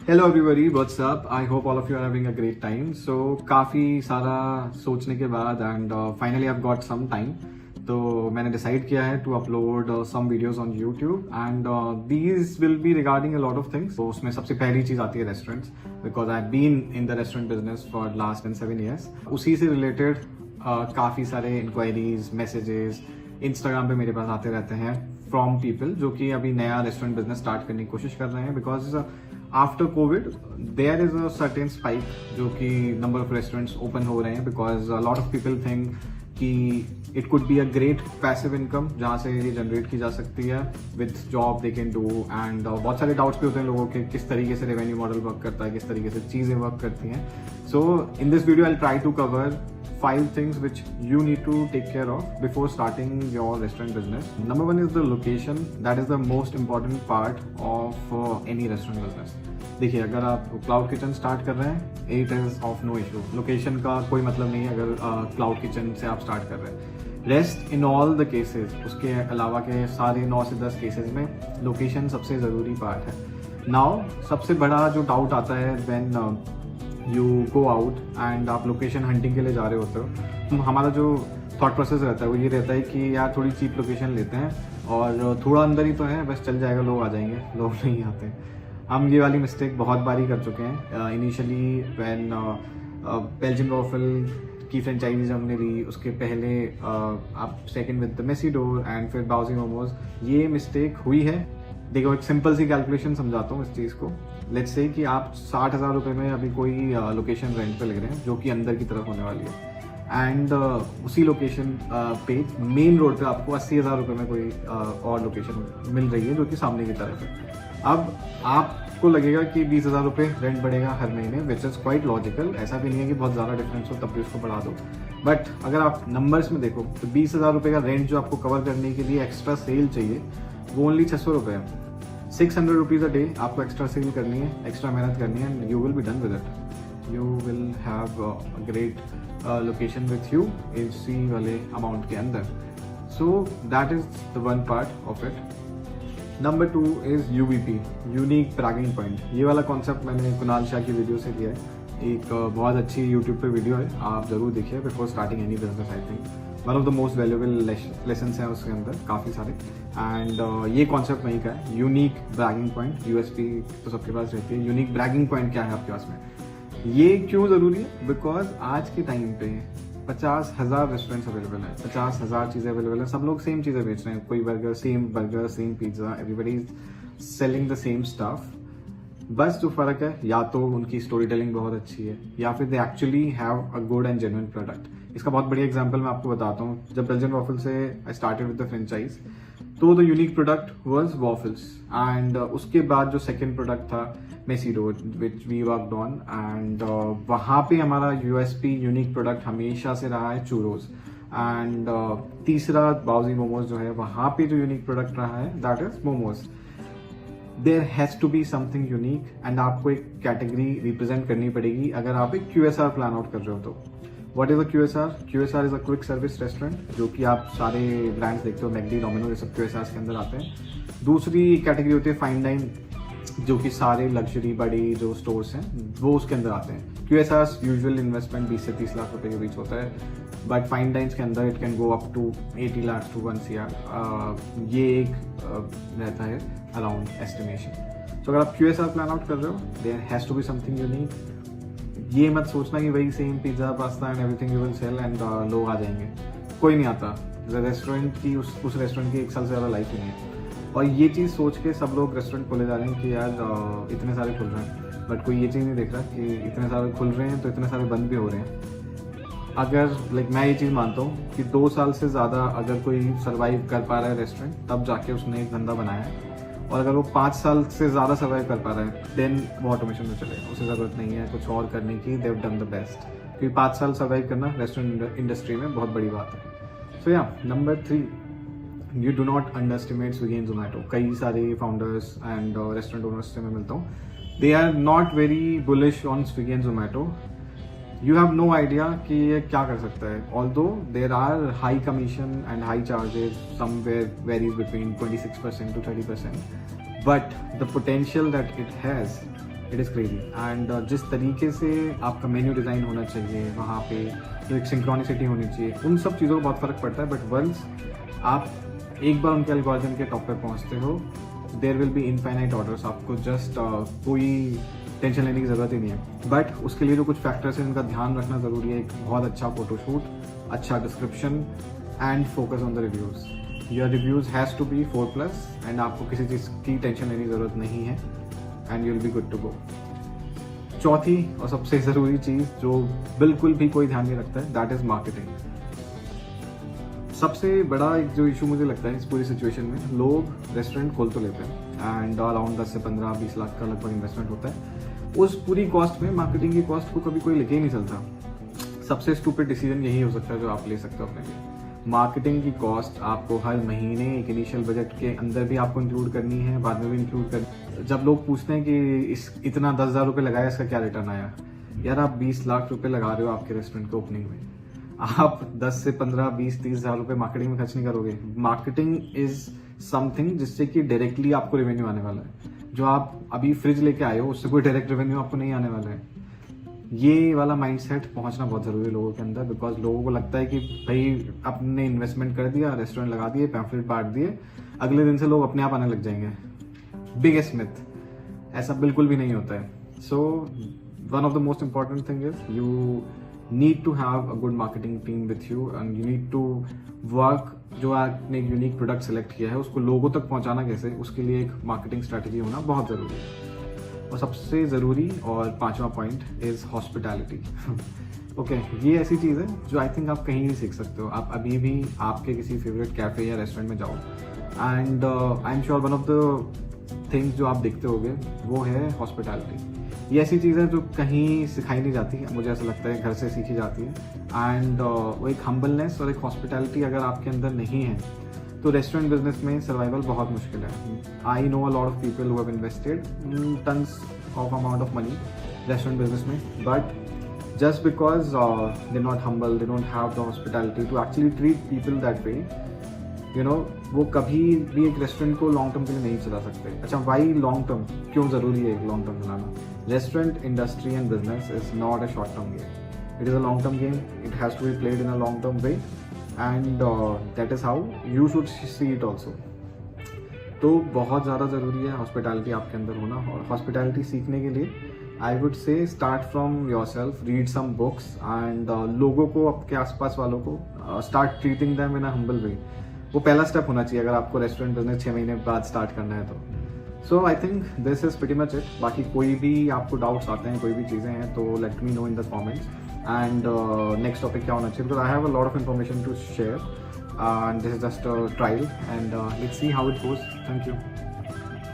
Hello everybody, what's up? I hope all of you are having a great time. So काफ़ी सारा सोचने के बाद and finally I have got some time. तो मैंने decide किया है to upload some videos on YouTube and these will be regarding a lot of things. तो उसमें सबसे पहली चीज़ आती है restaurants, because I have been in the restaurant business for last 7 years. उसी से रिलेटेड काफ़ी सारे इंक्वायरीज, मैसेजेस इंस्टाग्राम पे मेरे पास आते रहते हैं फ्रॉम पीपल जो कि अभी नया रेस्टोरेंट बिजनेस स्टार्ट करने की कोशिश कर रहे हैं. Because after covid there is a certain spike जो कि नंबर ऑफ रेस्टोरेंट्स ओपन हो रहे हैं, because lot of people think कि it could be a great passive income जहाँ से ये जनरेट की जा सकती है with job they can do. And बहुत सारे डाउट्स भी होते हैं लोगों के, किस तरीके से रेवेन्यू मॉडल वर्क करता है, किस तरीके से चीज़ें वर्क करती हैं. So in this video I try to cover 5 things which you need to take care of before starting your restaurant business. Number 1 is the location. That is the most important part of any restaurant business. देखिए, अगर आप cloud kitchen start कर रहे हैं, it is of no issue. Location का कोई मतलब नहीं है अगर क्लाउड किचन से आप स्टार्ट कर रहे हैं. Rest in all the cases, उसके अलावा के सारे 9 से 10 केसेस में लोकेशन सबसे ज़रूरी पार्ट है. नाउ सबसे बड़ा जो डाउट आता है when you go out and आप लोकेशन हंटिंग के लिए जा रहे होते हो, हमारा जो थॉट प्रोसेस रहता है वो ये रहता है कि यार थोड़ी चीप लोकेशन लेते हैं और थोड़ा अंदर ही तो है, बस चल जाएगा, लोग आ जाएंगे. लोग नहीं आते. हम ये वाली मिस्टेक बहुत बारी कर चुके हैं. इनिशियली व्हेन बेल्जियन वॉफल की फ्रेंचाइजीज हमने ली, उसके पहले आप second with the messy door and फिर बाउजी मोमोज, ये मिस्टेक हुई है. देखो, एक सिंपल सी कैलकुलेशन समझाता हूँ इस चीज़ को. लेट्स से कि आप 60,000 रुपये में अभी कोई लोकेशन रेंट पे ले रहे हैं जो कि अंदर की तरफ होने वाली है, एंड उसी लोकेशन पे मेन रोड पे आपको 80,000 रुपये में कोई और लोकेशन मिल रही है जो कि सामने की तरफ है. अब आपको लगेगा कि 20,000 रुपये रेंट बढ़ेगा हर महीने, विच इज़ क्वाइट लॉजिकल. ऐसा भी नहीं है कि बहुत ज़्यादा डिफरेंस हो तब भी उसको बढ़ा दो. बट अगर आप नंबर्स में देखो तो 20,000 रुपये का रेंट जो आपको कवर करने के लिए एक्स्ट्रा सेल चाहिए वो ओनली 600 रुपये है. 600 रुपीज़ अ डे आपको एक्स्ट्रा सेल करनी है, एक्स्ट्रा मेहनत करनी है, and you will be done with it. You will have a great location with you इसी वाले अमाउंट के अंदर. So that is the one part of it. Number 2 is UBP, unique bragging point. ये वाला concept मैंने कुणाल शाह की video से लिया है. एक बहुत अच्छी यूट्यूब पे वीडियो है, आप ज़रूर देखिए before starting any business. I think one of the most valuable lessons हैं उसके अंदर काफ़ी सारे. एंड ये कॉन्सेप्ट वहीं का है, यूनिक ब्रैगिंग पॉइंट. USP तो सबके पास रहती है, यूनिक ब्रैगिंग पॉइंट क्या है आपके पास में. ये क्यों ज़रूरी है? बिकॉज आज के टाइम पे 50,000 रेस्टोरेंट्स अवेलेबल हैं, 50,000 चीज़ें अवेलेबल हैं. सब लोग सेम चीज़ें बेच रहे हैं. कोई burger, same pizza, everybody is selling the same stuff. बस जो फ़र्क है, या तो उनकी स्टोरी टेलिंग बहुत अच्छी है या फिर they actually have a good and genuine product. इसका बहुत बढ़िया एग्जांपल मैं आपको बताता हूँ. जब बेल्जियन वॉफल से I started with the franchise, तो the unique product was waffles. And उसके बाद जो सेकंड प्रोडक्ट था messy dough, which we worked on, and वहाँ पे हमारा USP यूनिक प्रोडक्ट हमेशा से रहा है चूरोज. एंड तीसरा बाउजी मोमोज जो है, वहाँ पे जो यूनिक प्रोडक्ट रहा है that is momos. There has to be something unique and आपको एक कैटेगरी रिप्रेजेंट करनी पड़ेगी अगर आप एक QSR प्लान आउट कर रहे हो. तो what is a QSR? QSR is a quick service restaurant, जो कि आप सारे ब्रांड्स देखते हो, मैकडी, डोमिनो, ये सब QSRs के अंदर आते हैं. दूसरी कैटेगरी होती है फाइन डाइन, जो कि सारे लग्जरी बड़ी जो स्टोर्स हैं वो उसके अंदर आते हैं. QSRs यूजुअल इन्वेस्टमेंट 20 से 30 लाख रुपए के बीच होता है, बट फाइन डाइन्स के अंदर it can go up to 80 lakh to 1 CR. ये एक रहता है अराउंड एस्टिमेशन. तो अगर आप QSR प्लान आउट कर रहे हो, there has to be something unique. ये मत सोचना कि वही same pizza, pasta and everything you will sell and लोग आ जाएंगे. कोई नहीं आता. रेस्टोरेंट की उस रेस्टोरेंट की 1 साल से ज़्यादा लाइफ नहीं है. और ये चीज़ सोच के सब लोग रेस्टोरेंट खोले जा रहे हैं कि यार इतने सारे खुल रहे हैं, बट कोई ये चीज़ नहीं देख रहा कि इतने सारे खुल रहे हैं तो इतने सारे बंद भी हो रहे हैं. अगर मैं ये चीज़ मानता हूँ कि 2 साल से ज़्यादा अगर कोई सर्वाइव कर पा रहा है रेस्टोरेंट, तब जाके उसने एक धंधा बनाया है. और अगर वो 5 साल से ज़्यादा सर्वाइव कर पा रहा है, देन वो ऑटोमेशन में चलेगा. उसे ज़रूरत नहीं है कुछ और करने की. They have done the best. क्योंकि 5 साल सर्वाइव करना रेस्टोरेंट इंडस्ट्री में बहुत बड़ी बात है. सो या, number 3, you do not underestimate Swiggy and Zomato. कई सारे फाउंडर्स एंड रेस्टोरेंट ओनर्स से मैं मिलता हूँ, they are not very bullish on Swiggy and Zomato. You have no idea कि ये क्या कर सकता है. Although there are high commission and high charges, somewhere varies between 26% to 30%, but the potential that it has it is crazy. And जिस तरीके से आपका मेन्यू डिज़ाइन होना चाहिए वहाँ पे, जो एक सिंक्रोनिसिटी होनी चाहिए, उन सब चीज़ों का बहुत फ़र्क पड़ता है। बट वंस आप एक बार उनके एल्गोरिथम के टॉप पे पहुँचते हो, there will be infinite orders. आपको जस्ट कोई टेंशन लेने की ज़रूरत ही नहीं है। बट उसके लिए जो कुछ फैक्टर्स हैं उनका ध्यान रखना ज़रूरी है। एक बहुत अच्छा फोटोशूट, अच्छा description and focus on the reviews. Your reviews has to be 4+ and आपको किसी चीज़ की टेंशन लेने की ज़रूरत नहीं है and you will be good to go. चौथी और सबसे ज़रूरी चीज़ जो बिल्कुल भी कोई ध्यान नहीं रखता है, दैट इज़ मार्केटिंग। सबसे बड़ा एक जो इशू मुझे लगता है इस पूरी सिचुएशन में, लोग रेस्टोरेंट खोल तो लेते हैं एंड अराउंड 10 से 15-20 लाख का लगभग इन्वेस्टमेंट होता है। उस पूरी कॉस्ट में मार्केटिंग की कॉस्ट को कभी कोई लेके ही नहीं चलता। सबसे स्टूपिड डिसीजन यही हो सकता है जो आप ले सकते हो अपने लिए। मार्केटिंग की कॉस्ट आपको हर महीने एक इनिशियल बजट के अंदर भी आपको इंक्लूड करनी है, बाद में भी इंक्लूड करनी। जब लोग पूछते हैं कि इतना 10,000 रुपये लगाया, इसका क्या रिटर्न आया, यार आप 20 लाख रुपये लगा रहे हो आपके रेस्टोरेंट के ओपनिंग में, आप 10 से 15, 20, 30 हज़ार रुपये मार्केटिंग में खर्च नहीं करोगे। मार्केटिंग इज समथिंग जिससे कि डायरेक्टली आपको रेवेन्यू आने वाला है। जो आप अभी फ्रिज लेके आए हो उससे कोई डायरेक्ट रेवेन्यू आपको नहीं आने वाला है। ये वाला माइंडसेट पहुंचना बहुत ज़रूरी है लोगों के अंदर, बिकॉज लोगों को लगता है कि भाई आपने इन्वेस्टमेंट कर दिया, रेस्टोरेंट लगा दिए, पैम्फलेट बांट दिए, अगले दिन से लोग अपने आप आने लग जाएंगे। बिगेस्ट मिथ, ऐसा बिल्कुल भी नहीं होता है। So one of the most important thing is you need to have a good marketing team with you and you need to work। जो आपने एक यूनिक प्रोडक्ट सेलेक्ट किया है उसको लोगों तक पहुंचाना कैसे, उसके लिए एक मार्केटिंग स्ट्रैटेजी होना बहुत ज़रूरी है। और सबसे ज़रूरी और 5वां पॉइंट इज़ हॉस्पिटैलिटी। ओके, ये ऐसी चीज़ है जो आई थिंक आप कहीं नहीं सीख सकते हो। आप अभी भी आपके किसी फेवरेट कैफ़े या रेस्टोरेंट में जाओ and I am sure one of the things जो आप देखते होगे वो है हॉस्पिटैलिटी। ये ऐसी चीज़ है जो कहीं सिखाई नहीं जाती, मुझे ऐसा लगता है घर से सीखी जाती है। एंड वो एक हम्बलनेस और एक हॉस्पिटैलिटी अगर आपके अंदर नहीं है तो रेस्टोरेंट बिजनेस में सर्वाइवल बहुत मुश्किल है। I know a lot of people who have invested tons of amount of money restaurant business में, but just because they not humble, they don't have the hospitality to actually treat people that way, you know, वो कभी भी एक restaurant को long term के लिए नहीं चला सकते। अच्छा, वाई लॉन्ग टर्म, क्यों ज़रूरी है एक लॉन्ग टर्म चलाना? Restaurant industry and business is not a short term game, it is a long term game. It has to be played in a long term way and that is how you should see it also. तो बहुत ज़्यादा ज़रूरी है hospitality आपके अंदर होना। और hospitality सीखने के लिए I would say start from yourself, read some books and लोगों को, आपके आसपास वालों को start treating them in a humble way. वो पहला स्टेप होना चाहिए अगर आपको रेस्टोरेंट बिजनेस 6 महीने बाद स्टार्ट करना है तो। So I think this is pretty much it. बाकी कोई भी आपको डाउट्स आते हैं, कोई भी चीज़ें हैं तो let me know in the comments and next topic क्या होना चाहिए, because I have a lot of information to share and this is just trial and let's see how it goes. Thank you.